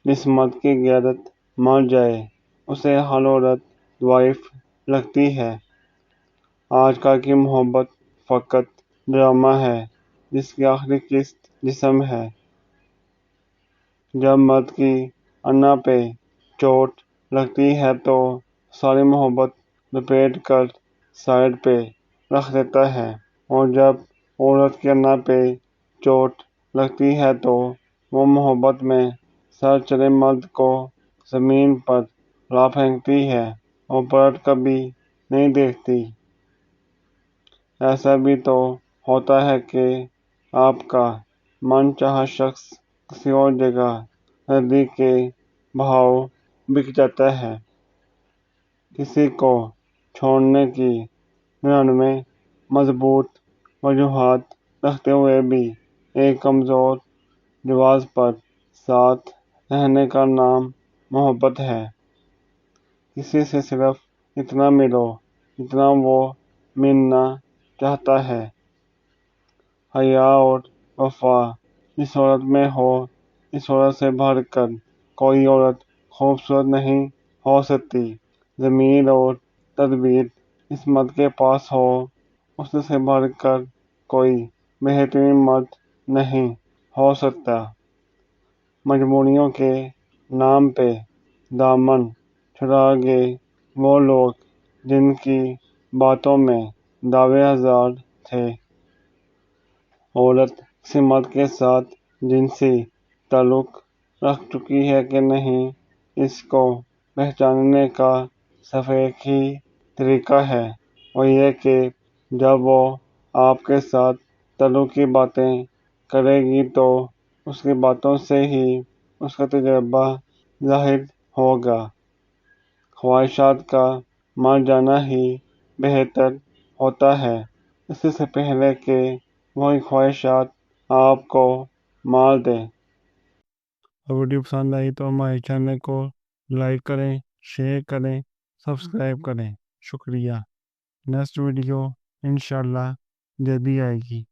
جس مرد کی غیرت مر جائے اسے ہر عورت ضعیف لگتی ہے۔ آج کل کی محبت فقط ڈرامہ ہے جس کی آخری قسط جسم ہے۔ جب مرد کی انا پہ چوٹ لگتی ہے تو ساری محبت لپیٹ کر سائیڈ پہ رکھ دیتا ہے، اور جب عورت کی انا پہ چوٹ لگتی ہے تو وہ محبت میں سر چڑھے مرد کو زمین پر لا پھینکتی ہے اور پلٹ کر بھی نہیں دیکھتی۔ ایسا بھی تو ہوتا ہے کہ آپ کا من چاہا شخص کسی اور جگہ ندی کے بہاؤ بک جاتا ہے۔ کسی کو چھوڑنے کی 99 مضبوط وجوہات رکھتے ہوئے بھی ایک کمزور جواز پر ساتھ رہنے کا نام محبت ہے۔ کسی سے صرف اتنا ملو جتنا وہ ملنا چاہتا ہے۔ حیا اور وفا جس عورت میں ہو، اس عورت سے بڑھ کر کوئی عورت خوبصورت نہیں ہو سکتی۔ ضمیر اور تدبیر اس مرد کے پاس ہو، اس سے بڑھ کر کوئی بہترین مرد نہیں ہو سکتا۔ مجبوریوں کے نام پہ دامن چھڑا گئے وہ لوگ جن کی باتوں میں دعوے ہزار تھے۔ عورت کسی مرد کے ساتھ جنسی تعلق رکھ چکی ہے کہ نہیں، اس کو پہچاننے کا صرف ایک ہی طریقہ ہے، وہ یہ کہ جب وہ آپ کے ساتھ تعلق کی باتیں کرے گی تو اس کی باتوں سے ہی اس کا تجربہ ظاہر ہوگا۔ خواہشات کا مر جانا ہی بہتر ہوتا ہے، اس سے پہلے کہ وہی خواہشات آپ کو مار دیں۔ اور ویڈیو پسند آئی تو ہمارے چینل کو لائک کریں، شیئر کریں، سبسکرائب کریں۔ شکریہ۔ نیکسٹ ویڈیو انشاءاللہ جلدی آئے گی۔